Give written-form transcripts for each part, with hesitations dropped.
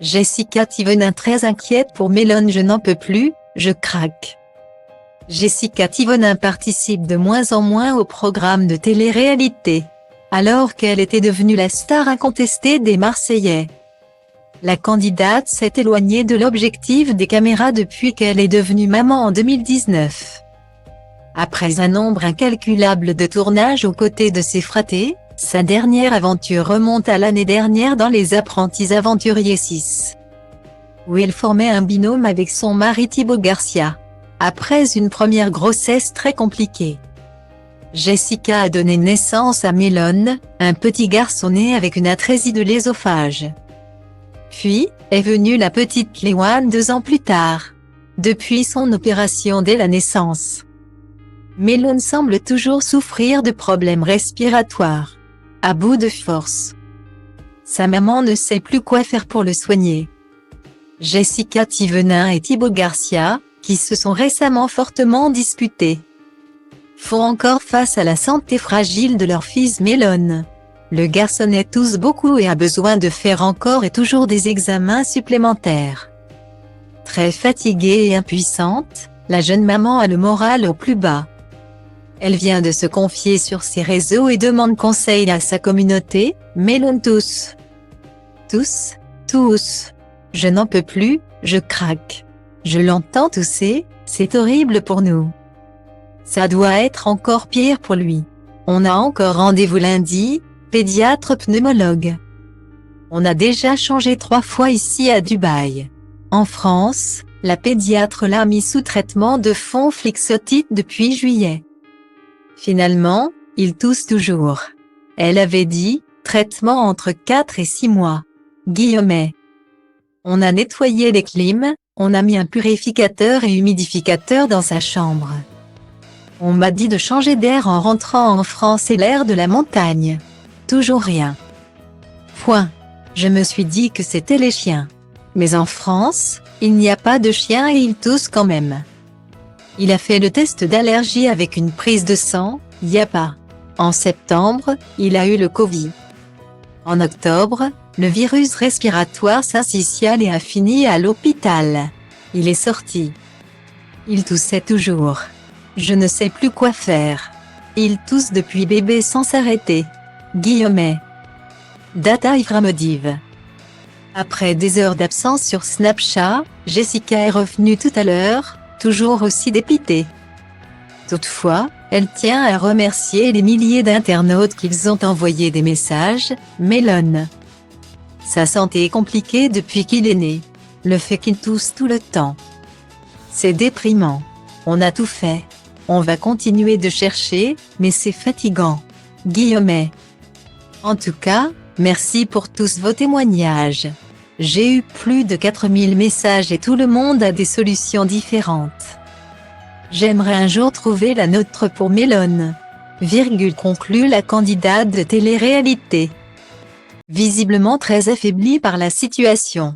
Jessica Thivenin très inquiète pour Mélone. Je n'en peux plus, je craque. Jessica Thivenin participe de moins en moins au programme de télé-réalité, alors qu'elle était devenue la star incontestée des Marseillais. La candidate s'est éloignée de l'objectif des caméras depuis qu'elle est devenue maman en 2019. Après un nombre incalculable de tournages aux côtés de ses fratés, sa dernière aventure remonte à l'année dernière dans Les Apprentis Aventuriers 6, où elle formait un binôme avec son mari Thibaut Garcia, après une première grossesse très compliquée. Jessica a donné naissance à Mélone, un petit garçon né avec une atrésie de l'œsophage. Puis, est venue la petite Léoane 2 ans plus tard, depuis son opération dès la naissance. Mélone semble toujours souffrir de problèmes respiratoires, à bout de force. Sa maman ne sait plus quoi faire pour le soigner. Jessica Thivenin et Thibaut Garcia, qui se sont récemment fortement disputés, font encore face à la santé fragile de leur fils Mélone. Le garçonnet tousse beaucoup et a besoin de faire encore et toujours des examens supplémentaires. Très fatiguée et impuissante, la jeune maman a le moral au plus bas. Elle vient de se confier sur ses réseaux et demande conseil à sa communauté. Mélone tousse. Tous. Je n'en peux plus, je craque. Je l'entends tousser, c'est horrible pour nous. Ça doit être encore pire pour lui. On a encore rendez-vous lundi, pédiatre pneumologue. On a déjà changé 3 fois ici à Dubaï. En France, la pédiatre l'a mis sous traitement de fond Flixotide depuis juillet. Finalement, il tousse toujours. Elle avait dit, traitement entre 4 et 6 mois. Guillemets. On a nettoyé les clims, on a mis un purificateur et humidificateur dans sa chambre. On m'a dit de changer d'air en rentrant en France et l'air de la montagne. Toujours rien. Point. Je me suis dit que c'était les chiens. Mais en France, il n'y a pas de chiens et ils toussent quand même. Il a fait le test d'allergie avec une prise de sang, y a pas. En septembre, il a eu le Covid. En octobre, le virus respiratoire syncytial et a fini à l'hôpital. Il est sorti. Il toussait toujours. Je ne sais plus quoi faire. Il tousse depuis bébé sans s'arrêter. Guillemets. Data Ivramodiv. Après des heures d'absence sur Snapchat, Jessica est revenue tout à l'heure, toujours aussi dépitée. Toutefois, elle tient à remercier les milliers d'internautes qui ont envoyé des messages. Mélone. Sa santé est compliquée depuis qu'il est né. Le fait qu'il tousse tout le temps. C'est déprimant. On a tout fait. On va continuer de chercher, mais c'est fatigant. Guillemets. En tout cas, merci pour tous vos témoignages. J'ai eu plus de 4000 messages et tout le monde a des solutions différentes. J'aimerais un jour trouver la nôtre pour Mélone. Conclut la candidate de télé-réalité. Visiblement très affaiblie par la situation.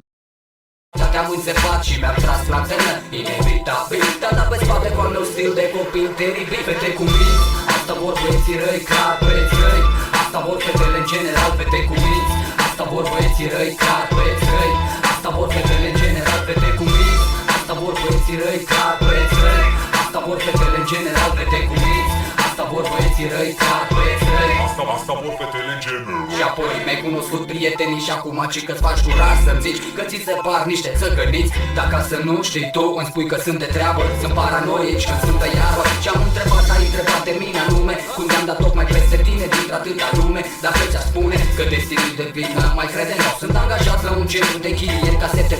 Te-am înțepat și mi-am tras la țelă Inevitabil, dar pe spate cu al meu stil de copil teribil Fete cu minți, asta vor băieții răi, clar băieți răi Asta vor fetele în general, fete cu minți Asta vor băieții răi, clar băieți răi Asta vor fetele în general, fete cu minți Asta vor băieții răi, clar băieți răi Asta vor fetele în general, fete cu minți Asta vor băieții răi, clar băieți răi Asta vor fetele în general. Și apoi mi-ai cunoscut prietenii și acum ci că-ți faci curaj să-mi zici că ți se par niște țăgăniți. Dacă să nu știi tu, îmi spui că sunt de treabă, sunt paranoici când sunt pe iarbă. Și-am întrebat, ai întrebat de mine anume, cum te-am dat tocmai peste tine dintr-atâta lume. Dacă ți-a spune că destinul de vină mai crede, nu sunt angajat la un centru de chirieri, casete